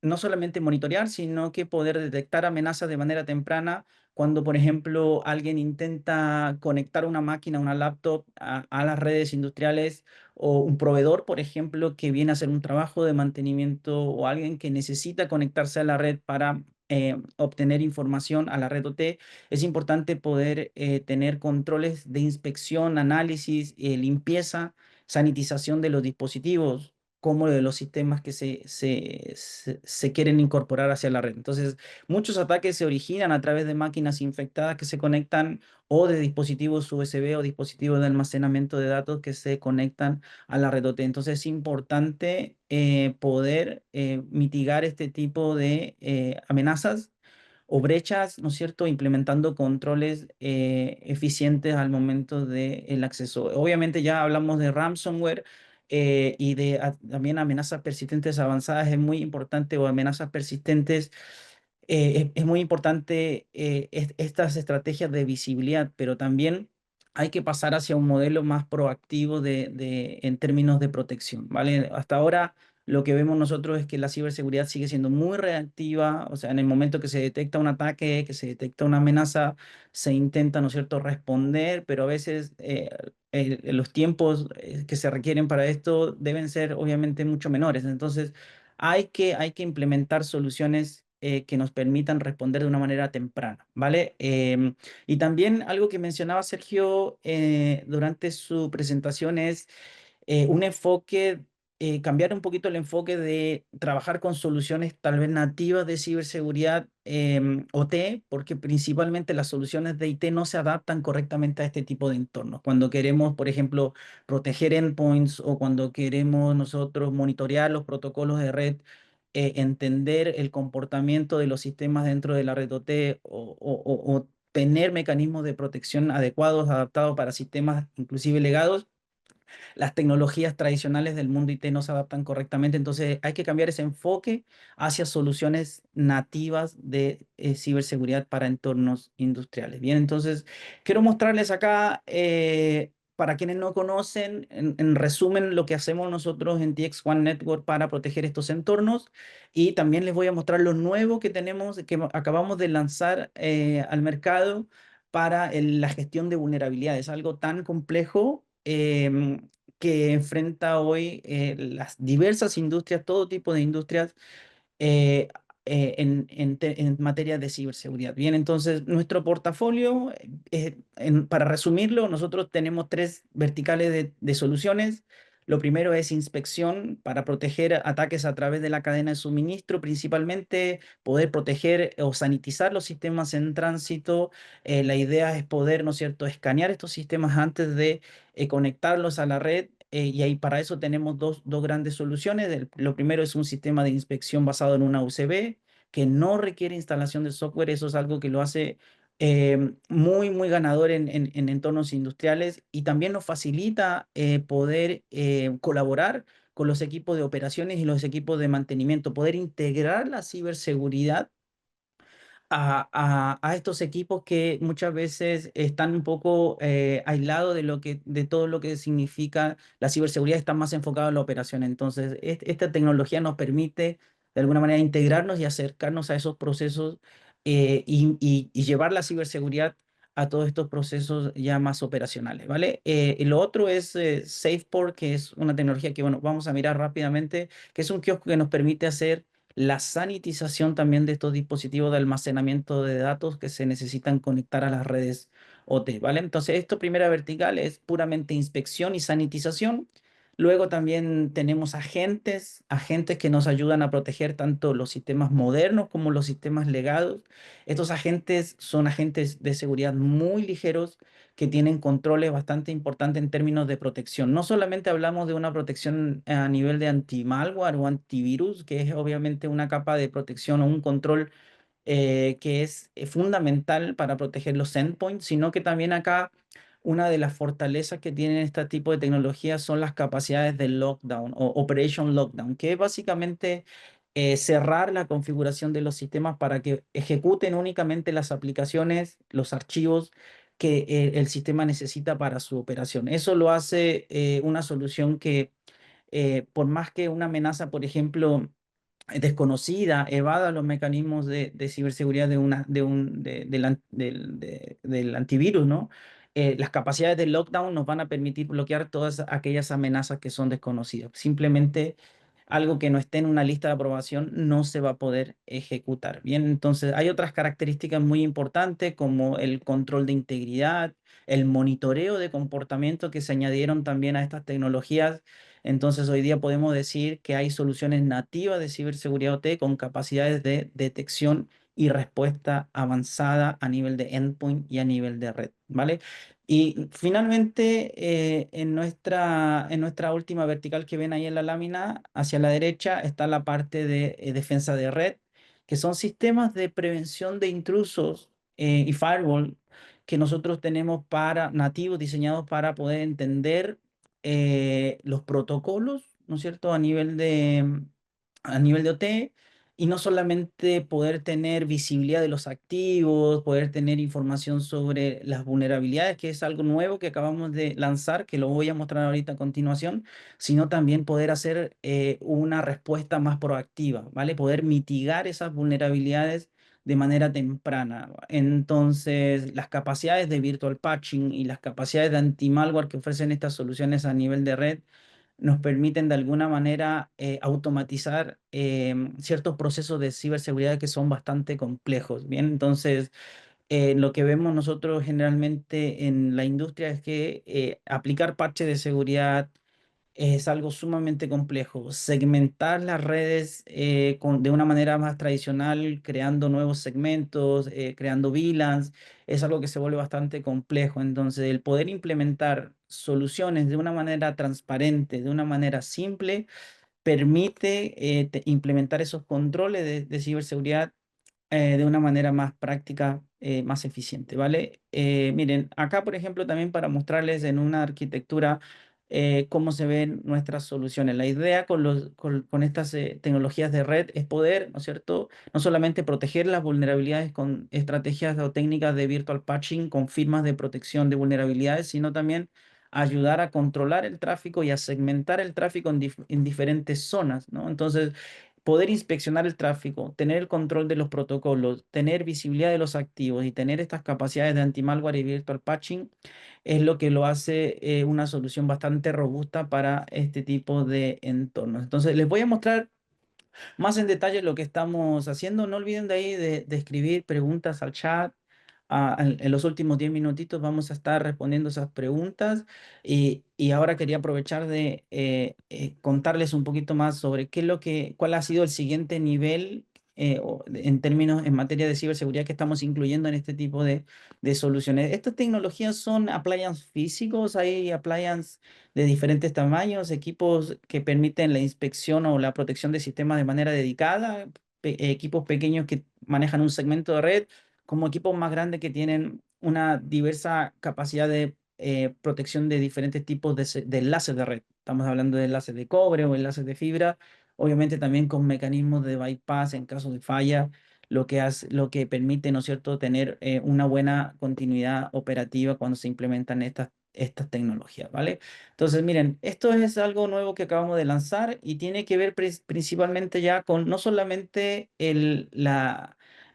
no solamente monitorear, sino que poder detectar amenazas de manera temprana cuando, por ejemplo, alguien intenta conectar una máquina, una laptop a las redes industriales, o un proveedor, por ejemplo, que viene a hacer un trabajo de mantenimiento, o alguien que necesita conectarse a la red para obtener información a la red OT. Es importante poder tener controles de inspección, análisis, limpieza, sanitización de los dispositivos, como de los sistemas que se quieren incorporar hacia la red. Entonces, muchos ataques se originan a través de máquinas infectadas que se conectan, o de dispositivos USB o dispositivos de almacenamiento de datos que se conectan a la red OT. Entonces, es importante poder mitigar este tipo de amenazas o brechas, ¿no es cierto?, implementando controles eficientes al momento del acceso. Obviamente ya hablamos de ransomware y de también amenazas persistentes avanzadas. Es muy importante, o amenazas persistentes, es muy importante estas estrategias de visibilidad, pero también hay que pasar hacia un modelo más proactivo en términos de protección, ¿vale? Hasta ahora lo que vemos nosotros es que la ciberseguridad sigue siendo muy reactiva. O sea, en el momento que se detecta un ataque, que se detecta una amenaza, se intenta, ¿no es cierto?, responder, pero a veces los tiempos que se requieren para esto deben ser obviamente mucho menores. Entonces, hay que implementar soluciones que nos permitan responder de una manera temprana, ¿vale? Y también algo que mencionaba Sergio durante su presentación es un enfoque, cambiar un poquito el enfoque de trabajar con soluciones tal vez nativas de ciberseguridad OT, porque principalmente las soluciones de IT no se adaptan correctamente a este tipo de entornos. Cuando queremos, por ejemplo, proteger endpoints, o cuando queremos nosotros monitorear los protocolos de red, entender el comportamiento de los sistemas dentro de la red OT, o tener mecanismos de protección adecuados, adaptados para sistemas inclusive legados, las tecnologías tradicionales del mundo IT no se adaptan correctamente, entonces hay que cambiar ese enfoque hacia soluciones nativas de ciberseguridad para entornos industriales. Bien, entonces quiero mostrarles acá, para quienes no conocen, en resumen, lo que hacemos nosotros en TX1 Network para proteger estos entornos, y también les voy a mostrar lo nuevo que tenemos, que acabamos de lanzar al mercado para la gestión de vulnerabilidades, algo tan complejo que enfrenta hoy las diversas industrias, todo tipo de industrias eh, en materia de ciberseguridad. Bien, entonces nuestro portafolio, para resumirlo, nosotros tenemos tres verticales de soluciones. Lo primero es inspección para proteger ataques a través de la cadena de suministro, principalmente poder proteger o sanitizar los sistemas en tránsito. La idea es poder, ¿no es cierto?, escanear estos sistemas antes de conectarlos a la red. Y ahí para eso tenemos dos grandes soluciones. Lo primero es un sistema de inspección basado en una UCB que no requiere instalación de software. Eso es algo que lo hace muy ganador en entornos industriales, y también nos facilita poder colaborar con los equipos de operaciones y los equipos de mantenimiento, poder integrar la ciberseguridad a estos equipos que muchas veces están un poco aislados de todo lo que significa la ciberseguridad, están más enfocados en la operación. Entonces, esta tecnología nos permite de alguna manera integrarnos y acercarnos a esos procesos, y llevar la ciberseguridad a todos estos procesos ya más operacionales, ¿vale? Y lo otro es SafePort, que es una tecnología que, bueno, vamos a mirar rápidamente, que es un kiosco que nos permite hacer la sanitización también de estos dispositivos de almacenamiento de datos que se necesitan conectar a las redes OT, ¿vale? Entonces, esto primera vertical es puramente inspección y sanitización. Luego también tenemos agentes que nos ayudan a proteger tanto los sistemas modernos como los sistemas legados. Estos agentes son agentes de seguridad muy ligeros que tienen controles bastante importantes en términos de protección. No solamente hablamos de una protección a nivel de anti-malware o antivirus, que es obviamente una capa de protección o un control que es fundamental para proteger los endpoints, sino que también acá una de las fortalezas que tienen este tipo de tecnologías son las capacidades de lockdown o Operation Lockdown, que es básicamente cerrar la configuración de los sistemas para que ejecuten únicamente las aplicaciones, los archivos que el sistema necesita para su operación. Eso lo hace una solución que, por más que una amenaza, por ejemplo, desconocida, evada los mecanismos de ciberseguridad del antivirus, ¿no? Las capacidades de lockdown nos van a permitir bloquear todas aquellas amenazas que son desconocidas. Simplemente algo que no esté en una lista de aprobación no se va a poder ejecutar. Bien, entonces hay otras características muy importantes como el control de integridad, el monitoreo de comportamiento que se añadieron también a estas tecnologías. Entonces, hoy día podemos decir que hay soluciones nativas de ciberseguridad OT con capacidades de detección y respuesta avanzada a nivel de endpoint y a nivel de red, ¿vale? Y finalmente, en nuestra última vertical que ven ahí en la lámina, hacia la derecha está la parte de defensa de red, que son sistemas de prevención de intrusos y firewall que nosotros tenemos para nativos diseñados para poder entender los protocolos, ¿no es cierto?, a nivel de OT, y no solamente poder tener visibilidad de los activos, poder tener información sobre las vulnerabilidades, que es algo nuevo que acabamos de lanzar, que lo voy a mostrar ahorita a continuación, sino también poder hacer una respuesta más proactiva, ¿vale? Poder mitigar esas vulnerabilidades de manera temprana. Entonces, las capacidades de virtual patching y las capacidades de anti-malware que ofrecen estas soluciones a nivel de red nos permiten de alguna manera automatizar ciertos procesos de ciberseguridad que son bastante complejos. Bien, entonces lo que vemos nosotros generalmente en la industria es que aplicar parches de seguridad es algo sumamente complejo. Segmentar las redes de una manera más tradicional, creando nuevos segmentos, creando VLANs, es algo que se vuelve bastante complejo. Entonces, el poder implementar soluciones de una manera transparente, de una manera simple, permite implementar esos controles de ciberseguridad de una manera más práctica más eficiente, ¿vale? Miren, acá, por ejemplo, también para mostrarles en una arquitectura cómo se ven nuestras soluciones. La idea con estas tecnologías de red es poder, ¿no es cierto?, no solamente proteger las vulnerabilidades con estrategias o técnicas de virtual patching, con firmas de protección de vulnerabilidades, sino también ayudar a controlar el tráfico y a segmentar el tráfico en diferentes zonas, ¿no? Entonces, poder inspeccionar el tráfico, tener el control de los protocolos, tener visibilidad de los activos y tener estas capacidades de anti-malware y virtual patching es lo que lo hace una solución bastante robusta para este tipo de entornos. Entonces, les voy a mostrar más en detalle lo que estamos haciendo. No olviden de ahí de escribir preguntas al chat. En los últimos 10 minutitos vamos a estar respondiendo esas preguntas y ahora quería aprovechar de contarles un poquito más sobre cuál ha sido el siguiente nivel en términos, en materia de ciberseguridad que estamos incluyendo en este tipo de soluciones. Estas tecnologías son appliances físicos, hay appliances de diferentes tamaños, equipos que permiten la inspección o la protección de sistemas de manera dedicada, equipos pequeños que manejan un segmento de red, como equipos más grandes que tienen una diversa capacidad de protección de diferentes tipos de enlaces de red. Estamos hablando de enlaces de cobre o enlaces de fibra, obviamente también con mecanismos de bypass en caso de falla, lo que permite, ¿no es cierto?, tener una buena continuidad operativa cuando se implementan estas tecnologías, ¿vale? Entonces, miren, esto es algo nuevo que acabamos de lanzar y tiene que ver principalmente ya con no solamente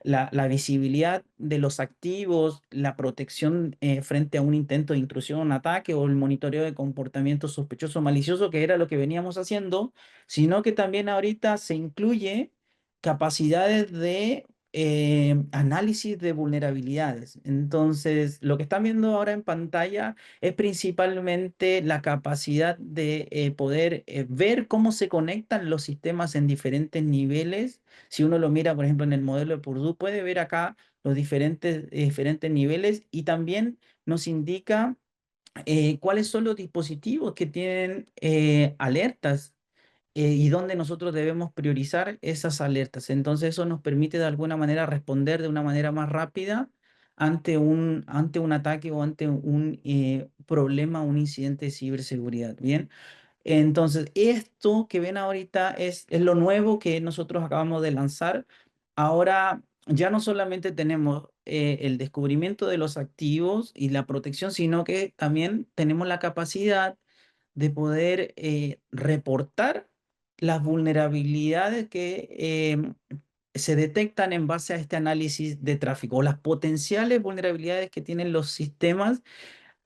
la visibilidad de los activos, la protección frente a un intento de intrusión, un ataque o el monitoreo de comportamiento sospechoso o malicioso, que era lo que veníamos haciendo, sino que también ahorita se incluye capacidades de análisis de vulnerabilidades. Entonces, lo que están viendo ahora en pantalla es principalmente la capacidad de poder ver cómo se conectan los sistemas en diferentes niveles. Si uno lo mira, por ejemplo, en el modelo de Purdue, puede ver acá los diferentes niveles y también nos indica cuáles son los dispositivos que tienen alertas y dónde nosotros debemos priorizar esas alertas. Entonces eso nos permite de alguna manera responder de una manera más rápida ante un ataque o ante un problema, un incidente de ciberseguridad. Bien, entonces esto que ven ahorita es lo nuevo que nosotros acabamos de lanzar. Ahora ya no solamente tenemos el descubrimiento de los activos y la protección, sino que también tenemos la capacidad de poder reportar las vulnerabilidades que se detectan en base a este análisis de tráfico o las potenciales vulnerabilidades que tienen los sistemas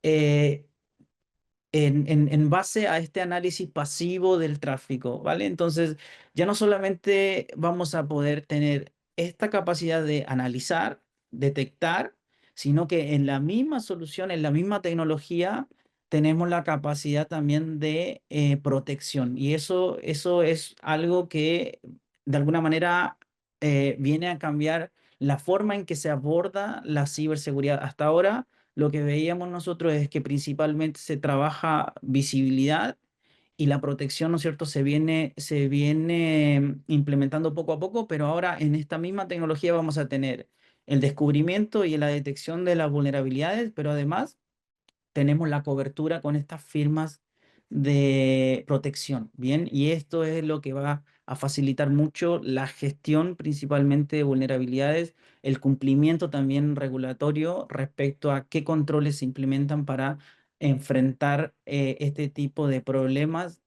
eh, en base a este análisis pasivo del tráfico, ¿vale? Entonces, ya no solamente vamos a poder tener esta capacidad de analizar, detectar, sino que en la misma solución, en la misma tecnología, tenemos la capacidad también de protección. Y eso es algo que de alguna manera viene a cambiar la forma en que se aborda la ciberseguridad. Hasta ahora lo que veíamos nosotros es que principalmente se trabaja visibilidad y la protección, ¿no es cierto?, se viene implementando poco a poco, pero ahora en esta misma tecnología vamos a tener el descubrimiento y la detección de las vulnerabilidades, pero además tenemos la cobertura con estas firmas de protección, ¿bien? Y esto es lo que va a facilitar mucho la gestión principalmente de vulnerabilidades, el cumplimiento también regulatorio respecto a qué controles se implementan para enfrentar este tipo de problemas,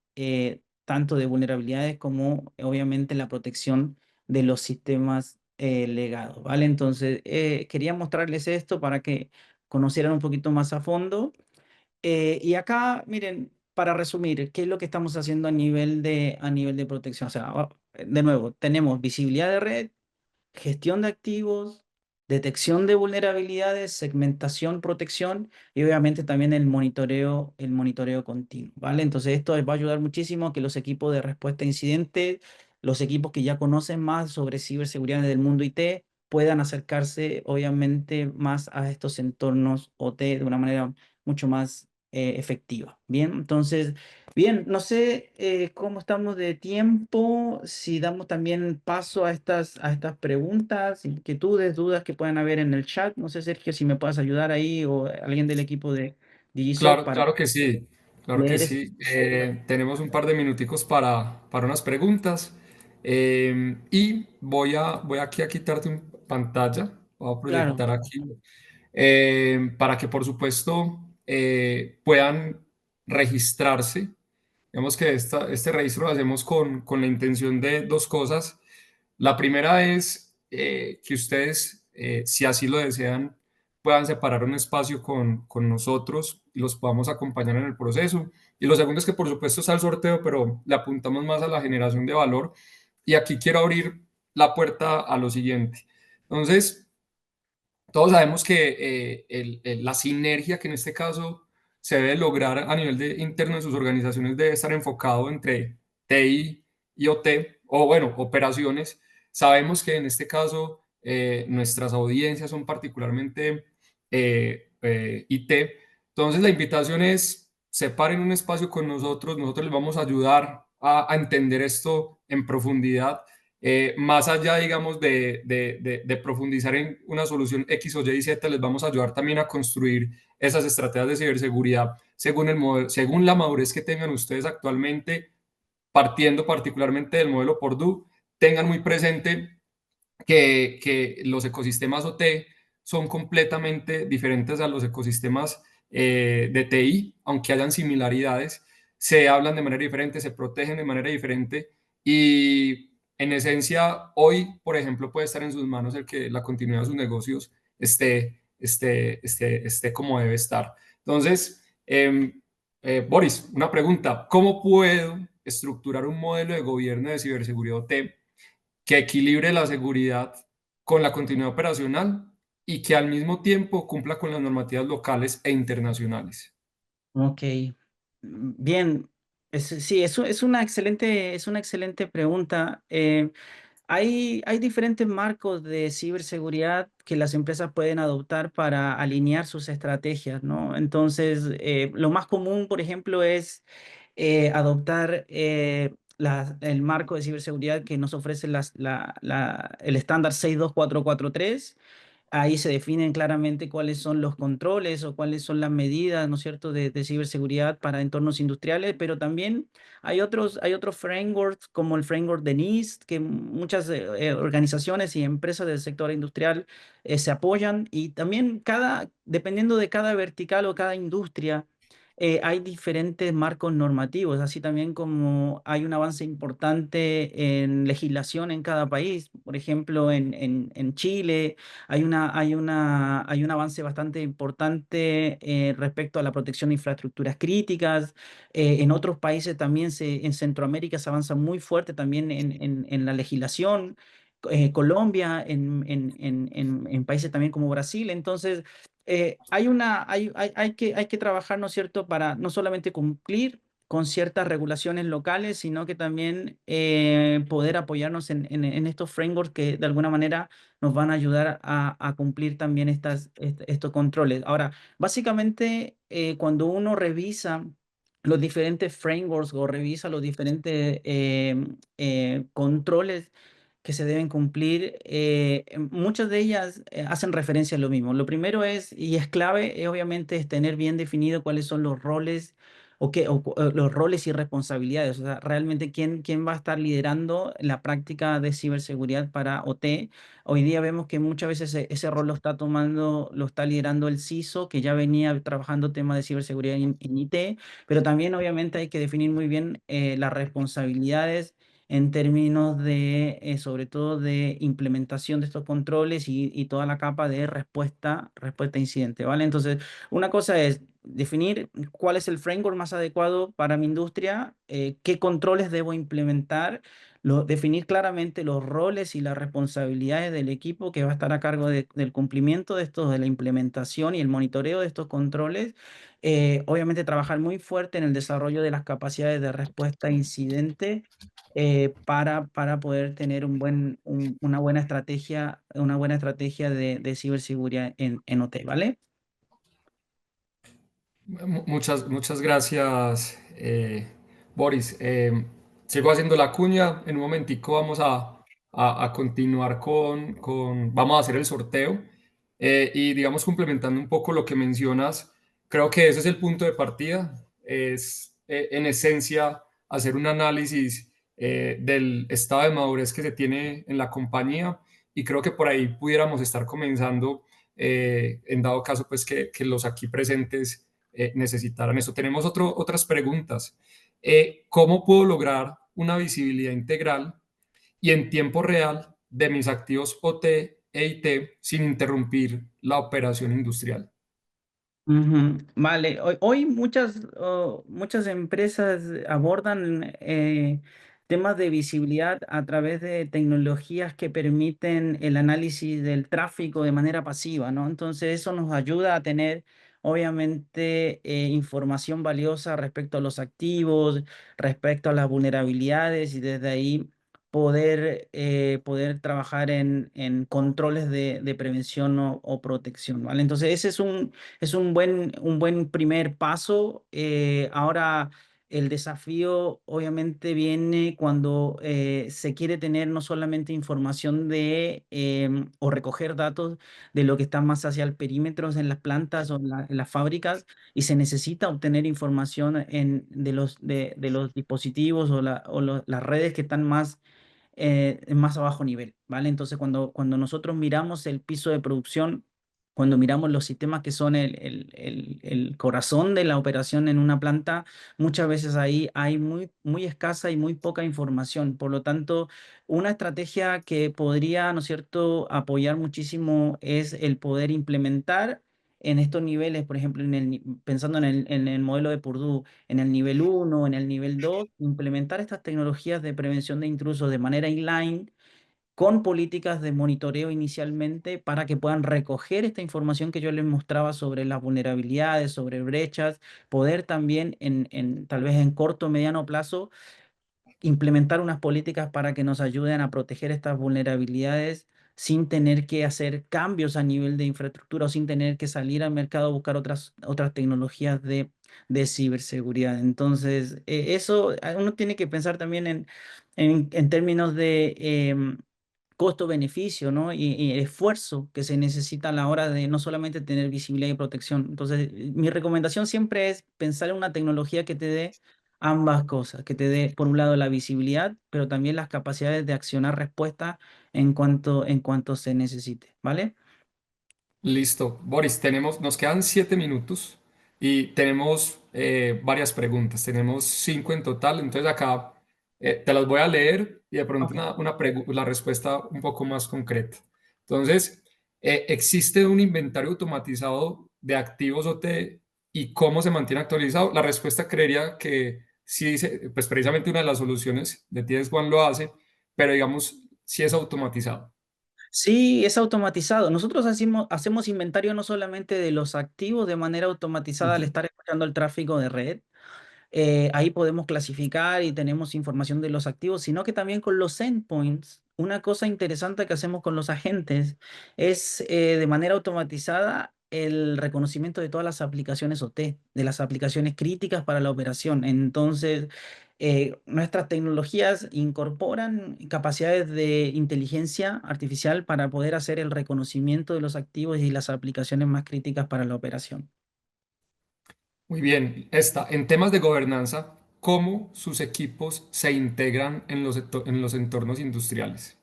tanto de vulnerabilidades como obviamente la protección de los sistemas legados, ¿vale? Entonces, quería mostrarles esto para que conocieran un poquito más a fondo. Y acá, miren, para resumir, ¿qué es lo que estamos haciendo a nivel de protección? O sea, de nuevo, tenemos visibilidad de red, gestión de activos, detección de vulnerabilidades, segmentación, protección y obviamente también el monitoreo continuo, ¿vale? Entonces esto va a ayudar muchísimo a que los equipos de respuesta a incidentes, los equipos que ya conocen más sobre ciberseguridad del mundo IT, puedan acercarse obviamente más a estos entornos OT de una manera mucho más efectiva. Bien, entonces, Bien, no sé cómo estamos de tiempo, si damos también paso a estas preguntas, inquietudes, dudas que puedan haber en el chat. No sé, Sergio, si me puedas ayudar ahí o alguien del equipo de Digisoft Claro, para claro que sí, claro que leer esto. sí. Tenemos un par de minuticos para unas preguntas. Y voy aquí a quitarte un pantalla, voy a Claro, proyectar aquí, para que por supuesto puedan registrarse. Digamos que este registro lo hacemos con la intención de dos cosas. La primera es que ustedes, si así lo desean, puedan separar un espacio con nosotros y los podamos acompañar en el proceso. Y lo segundo es que por supuesto está el sorteo, pero le apuntamos más a la generación de valor. Y aquí quiero abrir la puerta a lo siguiente. Entonces, todos sabemos que la sinergia que en este caso se debe lograr a nivel interno de sus organizaciones debe estar enfocado entre TI y OT, o bueno, operaciones. Sabemos que en este caso nuestras audiencias son particularmente IT. Entonces la invitación es, separen un espacio con nosotros, nosotros les vamos a ayudar a entender esto en profundidad, más allá, digamos, de profundizar en una solución X o Y y Z, les vamos a ayudar también a construir esas estrategias de ciberseguridad según, según la madurez que tengan ustedes actualmente, partiendo particularmente del modelo Purdue. Tengan muy presente que los ecosistemas OT son completamente diferentes a los ecosistemas de TI, aunque hayan similaridades, se hablan de manera diferente, se protegen de manera diferente y en esencia hoy, por ejemplo, puede estar en sus manos el que la continuidad de sus negocios esté como debe estar. Entonces, Boris, una pregunta, ¿cómo puedo estructurar un modelo de gobierno de ciberseguridad OT que equilibre la seguridad con la continuidad operacional y que al mismo tiempo cumpla con las normativas locales e internacionales? ok. Bien, sí, eso es una excelente pregunta. Hay diferentes marcos de ciberseguridad que las empresas pueden adoptar para alinear sus estrategias, ¿no? Entonces, lo más común, por ejemplo, es adoptar el marco de ciberseguridad que nos ofrece el estándar 62443. Ahí se definen claramente cuáles son los controles o cuáles son las medidas, ¿no es cierto?, de ciberseguridad para entornos industriales, pero también hay otros frameworks como el framework de NIST, que muchas organizaciones y empresas del sector industrial se apoyan y también dependiendo de cada vertical o cada industria, hay diferentes marcos normativos, así también como hay un avance importante en legislación en cada país. Por ejemplo, en Chile hay un avance bastante importante respecto a la protección de infraestructuras críticas. En otros países también, en Centroamérica se avanza muy fuerte también en la legislación. Colombia, en países también como Brasil. Entonces, hay que trabajar, ¿no es cierto?, para no solamente cumplir con ciertas regulaciones locales, sino que también poder apoyarnos en estos frameworks que de alguna manera nos van a ayudar a cumplir también estos controles. Ahora, básicamente, cuando uno revisa los diferentes frameworks o revisa los diferentes controles que se deben cumplir, muchas de ellas hacen referencia a lo mismo. Lo primero es, y es clave, obviamente, es tener bien definido cuáles son los roles los roles y responsabilidades. O sea, realmente quién va a estar liderando la práctica de ciberseguridad para OT. Hoy día vemos que muchas veces ese rol lo está liderando el CISO, que ya venía trabajando temas de ciberseguridad en IT, pero también obviamente hay que definir muy bien las responsabilidades en términos de, sobre todo, de implementación de estos controles y toda la capa de respuesta a incidente, ¿vale? Entonces, una cosa es definir cuál es el framework más adecuado para mi industria, qué controles debo implementar, definir claramente los roles y las responsabilidades del equipo que va a estar a cargo del cumplimiento de estos, de la implementación y el monitoreo de estos controles. Obviamente trabajar muy fuerte en el desarrollo de las capacidades de respuesta a incidente para poder tener una buena estrategia de ciberseguridad en OT, ¿vale? Muchas gracias, Boris, sigo haciendo la cuña. En un momentico vamos a continuar vamos a hacer el sorteo. Y digamos, complementando un poco lo que mencionas, creo que ese es el punto de partida. Es en esencia hacer un análisis del estado de madurez que se tiene en la compañía y creo que por ahí pudiéramos estar comenzando, en dado caso pues que los aquí presentes necesitaran esto. Tenemos otras preguntas. ¿Cómo puedo lograr una visibilidad integral y en tiempo real de mis activos OT e IT sin interrumpir la operación industrial? Ujú. Vale, hoy muchas empresas abordan temas de visibilidad a través de tecnologías que permiten el análisis del tráfico de manera pasiva, ¿no? Entonces eso nos ayuda a tener, obviamente, información valiosa respecto a los activos, respecto a las vulnerabilidades y desde ahí poder trabajar en controles de prevención o protección, ¿vale? Entonces ese es un buen primer paso. Ahora, el desafío obviamente viene cuando se quiere tener no solamente información o recoger datos de lo que está más hacia el perímetro en las plantas o en las fábricas, y se necesita obtener información de los dispositivos las redes que están más a bajo nivel, ¿vale? Entonces, cuando nosotros miramos el piso de producción, cuando miramos los sistemas que son el corazón de la operación en una planta, muchas veces ahí hay muy escasa y muy poca información. Por lo tanto, una estrategia que podría, ¿no es cierto?, apoyar muchísimo es el poder implementar en estos niveles, por ejemplo, pensando en el modelo de Purdue, en el nivel uno, en el nivel 2, implementar estas tecnologías de prevención de intrusos de manera inline con políticas de monitoreo inicialmente para que puedan recoger esta información que yo les mostraba sobre las vulnerabilidades, sobre brechas, poder también tal vez en corto o mediano plazo implementar unas políticas para que nos ayuden a proteger estas vulnerabilidades sin tener que hacer cambios a nivel de infraestructura o sin tener que salir al mercado a buscar otras tecnologías de ciberseguridad. Entonces, eso uno tiene que pensar también en términos de costo-beneficio, ¿no? Y esfuerzo que se necesita a la hora de no solamente tener visibilidad y protección. Entonces, mi recomendación siempre es pensar en una tecnología que te dé ambas cosas, que te dé, por un lado, la visibilidad, pero también las capacidades de accionar respuesta en cuanto se necesite, ¿vale? Listo. Boris, nos quedan 7 minutos y tenemos varias preguntas. Tenemos 5 en total, entonces acá te las voy a leer y de pronto Ok. la respuesta un poco más concreta. Entonces, ¿existe un inventario automatizado de activos OT y cómo se mantiene actualizado? La respuesta creería que sí, pues precisamente una de las soluciones de Tiedes One lo hace, pero digamos, si es automatizado. Sí, es automatizado. Nosotros hacemos inventario no solamente de los activos de manera automatizada al Ujú. estar escuchando el tráfico de red. Ahí podemos clasificar y tenemos información de los activos, sino que también con los endpoints. Una cosa interesante que hacemos con los agentes es de manera automatizada el reconocimiento de todas las aplicaciones OT, de las aplicaciones críticas para la operación. Entonces, nuestras tecnologías incorporan capacidades de inteligencia artificial para poder hacer el reconocimiento de los activos y las aplicaciones más críticas para la operación. Muy bien, en temas de gobernanza, ¿cómo sus equipos se integran en en los entornos industriales?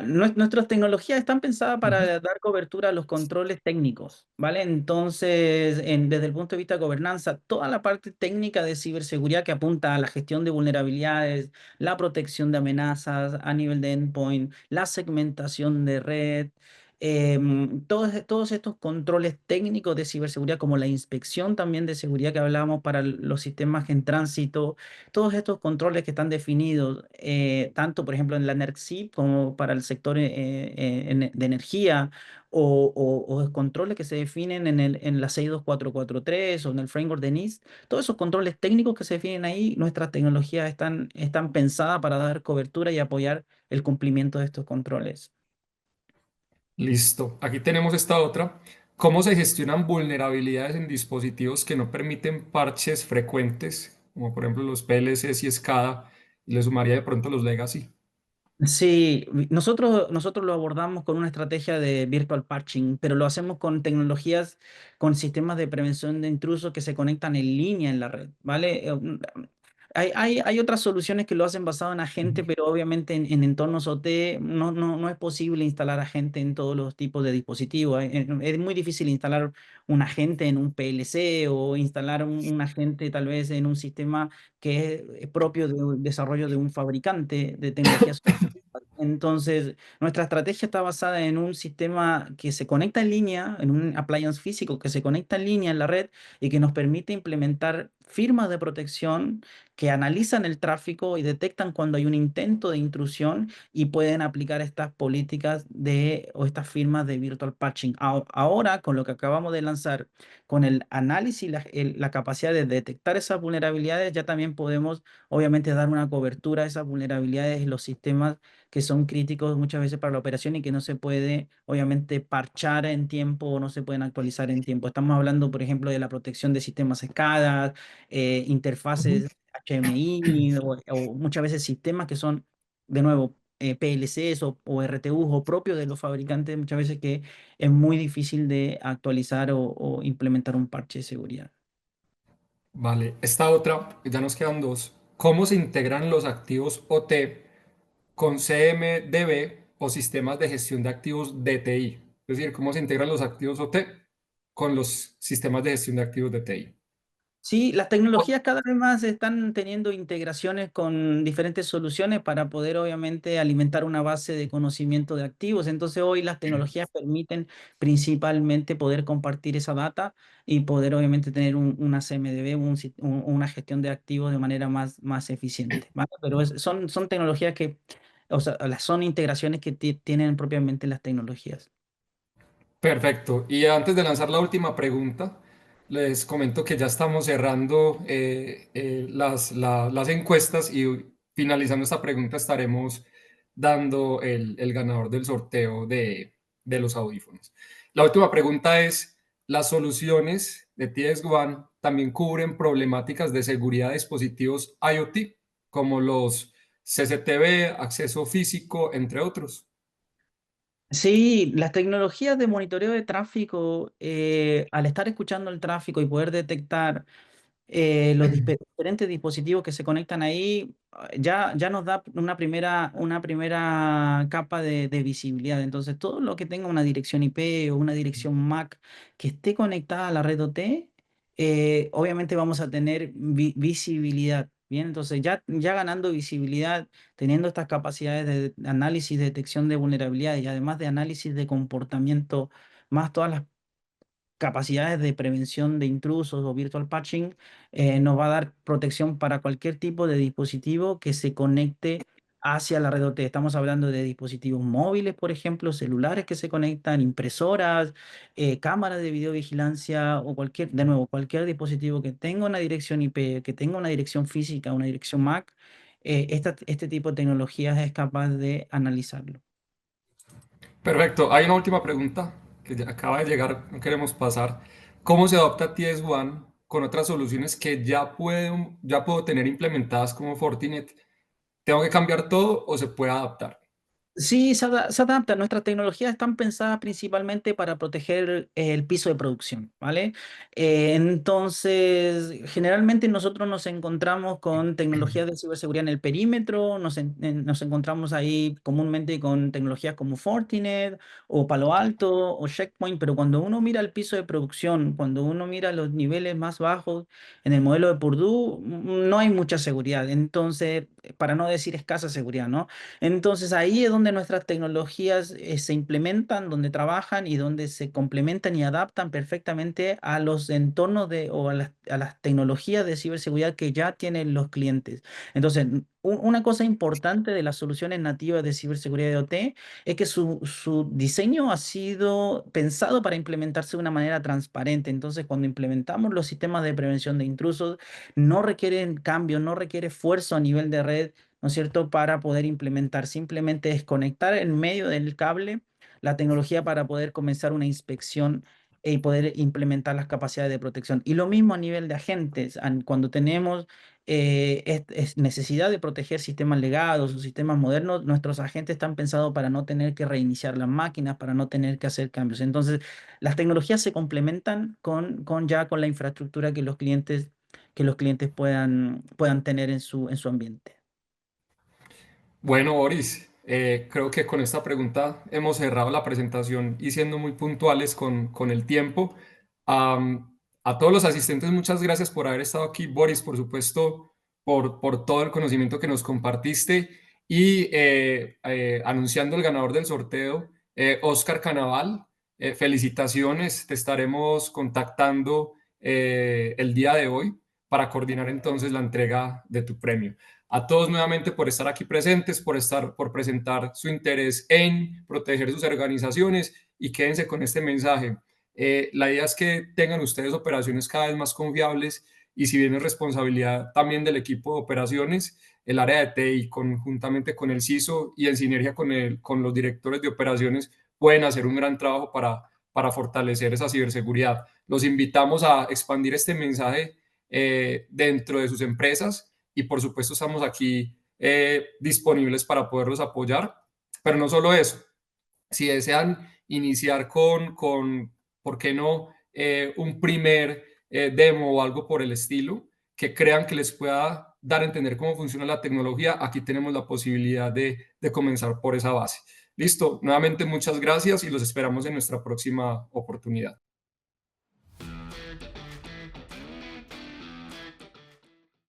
Nuestras tecnologías están pensadas Ujú. para dar cobertura a los controles técnicos, ¿vale? Entonces, desde el punto de vista de gobernanza, toda la parte técnica de ciberseguridad que apunta a la gestión de vulnerabilidades, la protección de amenazas a nivel de endpoint, la segmentación de red, todos estos controles técnicos de ciberseguridad, como la inspección también de seguridad que hablábamos para los sistemas en tránsito, todos estos controles que están definidos, tanto por ejemplo en la NERC como para el sector de energía, o controles que se definen en la 62443 o en el framework de NIST, todos esos controles técnicos que se definen ahí, nuestras tecnologías están pensadas para dar cobertura y apoyar el cumplimiento de estos controles. Listo. Aquí tenemos esta otra. ¿Cómo se gestionan vulnerabilidades en dispositivos que no permiten parches frecuentes? como por ejemplo los PLCs y SCADA, y le sumaría de pronto los legacy. Sí, nosotros lo abordamos con una estrategia de virtual patching, pero lo hacemos con tecnologías, con sistemas de prevención de intrusos que se conectan en línea en la red, ¿vale? Hay otras soluciones que lo hacen basado en agente, pero obviamente en entornos OT no es posible instalar agente en todos los tipos de dispositivos. Es muy difícil instalar un agente en un PLC o instalar un agente tal vez en un sistema que es propio de un desarrollo de un fabricante de tecnologías. Entonces, nuestra estrategia está basada en un sistema que se conecta en línea, en un appliance físico que se conecta en línea en la red y que nos permite implementar firmas de protección que analizan el tráfico y detectan cuando hay un intento de intrusión y pueden aplicar estas políticas de o estas firmas de virtual patching. Ahora, con lo que acabamos de lanzar, con el análisis y la capacidad de detectar esas vulnerabilidades, ya también podemos obviamente dar una cobertura a esas vulnerabilidades en los sistemas que son críticos muchas veces para la operación y que no se puede, obviamente, parchar en tiempo o no se pueden actualizar en tiempo. Estamos hablando, por ejemplo, de la protección de sistemas SCADA, Ujú. interfaces HMI o muchas veces sistemas que son, de nuevo, PLCs o RTUs o propios de los fabricantes, muchas veces que es muy difícil de actualizar o implementar un parche de seguridad. Vale, esta otra, ya nos quedan dos. ¿Cómo se integran los activos OT con CMDB o sistemas de gestión de activos DTI? Es decir, ¿cómo se integran los activos OT con los sistemas de gestión de activos DTI? Sí, las tecnologías cada vez más están teniendo integraciones con diferentes soluciones para poder obviamente alimentar una base de conocimiento de activos. Entonces hoy las tecnologías permiten principalmente poder compartir esa data y poder obviamente tener una CMDB, una gestión de activos de manera más eficiente, ¿vale? Pero son tecnologías que, o sea, son integraciones que tienen propiamente las tecnologías. Perfecto. Y antes de lanzar la última pregunta, les comento que ya estamos cerrando las encuestas y finalizando esta pregunta estaremos dando el ganador del sorteo de los audífonos. La última pregunta es, ¿las soluciones de TS1 también cubren problemáticas de seguridad de dispositivos IoT, como los CCTV, acceso físico, entre otros? Sí, las tecnologías de monitoreo de tráfico, al estar escuchando el tráfico y poder detectar los diferentes dispositivos que se conectan ahí, ya nos da una primera capa de visibilidad. Entonces, todo lo que tenga una dirección IP o una dirección MAC que esté conectada a la red OT, obviamente vamos a tener visibilidad. Bien, entonces ya ganando visibilidad, teniendo estas capacidades de análisis, detección de vulnerabilidades y además de análisis de comportamiento, más todas las capacidades de prevención de intrusos o virtual patching, nos va a dar protección para cualquier tipo de dispositivo que se conecte hacia la red OT. Estamos hablando de dispositivos móviles, por ejemplo, celulares que se conectan, impresoras, cámaras de videovigilancia o de nuevo, cualquier dispositivo que tenga una dirección IP, que tenga una dirección física, una dirección MAC, este tipo de tecnologías es capaz de analizarlo. Perfecto. Hay una última pregunta que ya acaba de llegar, no queremos pasar. ¿Cómo se adapta TS1 con otras soluciones que ya puedo tener implementadas como Fortinet? ¿Tengo que cambiar todo o se puede adaptar? Sí, se adapta. Nuestras tecnologías están pensadas principalmente para proteger el piso de producción, ¿vale? Entonces, generalmente nosotros nos encontramos con tecnologías de ciberseguridad en el perímetro, nos encontramos ahí comúnmente con tecnologías como Fortinet o Palo Alto o Checkpoint, pero cuando uno mira el piso de producción, cuando uno mira los niveles más bajos en el modelo de Purdue, no hay mucha seguridad. Entonces, para no decir escasa seguridad, ¿no? Entonces ahí es donde nuestras tecnologías se implementan, donde trabajan y donde se complementan y adaptan perfectamente a los entornos o a las tecnologías de ciberseguridad que ya tienen los clientes. Entonces, una cosa importante de las soluciones nativas de ciberseguridad de OT es que su diseño ha sido pensado para implementarse de una manera transparente. Entonces, cuando implementamos los sistemas de prevención de intrusos, no requieren cambio, no requiere esfuerzo a nivel de red, ¿no es cierto?, para poder implementar. Simplemente es conectar en medio del cable la tecnología para poder comenzar una inspección y poder implementar las capacidades de protección. Y lo mismo a nivel de agentes, cuando tenemos necesidad de proteger sistemas legados o sistemas modernos, nuestros agentes están pensados para no tener que reiniciar las máquinas, para no tener que hacer cambios. Entonces, las tecnologías se complementan con la infraestructura que los clientes puedan tener en su ambiente. Bueno, Boris, creo que con esta pregunta hemos cerrado la presentación y siendo muy puntuales con el tiempo. A todos los asistentes, muchas gracias por haber estado aquí. Boris, por supuesto, por todo el conocimiento que nos compartiste y anunciando el ganador del sorteo, Oscar Canaval. Felicitaciones, te estaremos contactando el día de hoy para coordinar entonces la entrega de tu premio. A todos nuevamente por estar aquí presentes, por presentar su interés en proteger sus organizaciones y quédense con este mensaje. La idea es que tengan ustedes operaciones cada vez más confiables y si bien es responsabilidad también del equipo de operaciones, el área de TI conjuntamente con el CISO y en sinergia con los directores de operaciones pueden hacer un gran trabajo para fortalecer esa ciberseguridad. Los invitamos a expandir este mensaje dentro de sus empresas y por supuesto estamos aquí disponibles para poderlos apoyar. Pero no solo eso, si desean iniciar ¿por qué no? Un primer demo o algo por el estilo que crean que les pueda dar a entender cómo funciona la tecnología, aquí tenemos la posibilidad de comenzar por esa base. Listo, nuevamente muchas gracias y los esperamos en nuestra próxima oportunidad.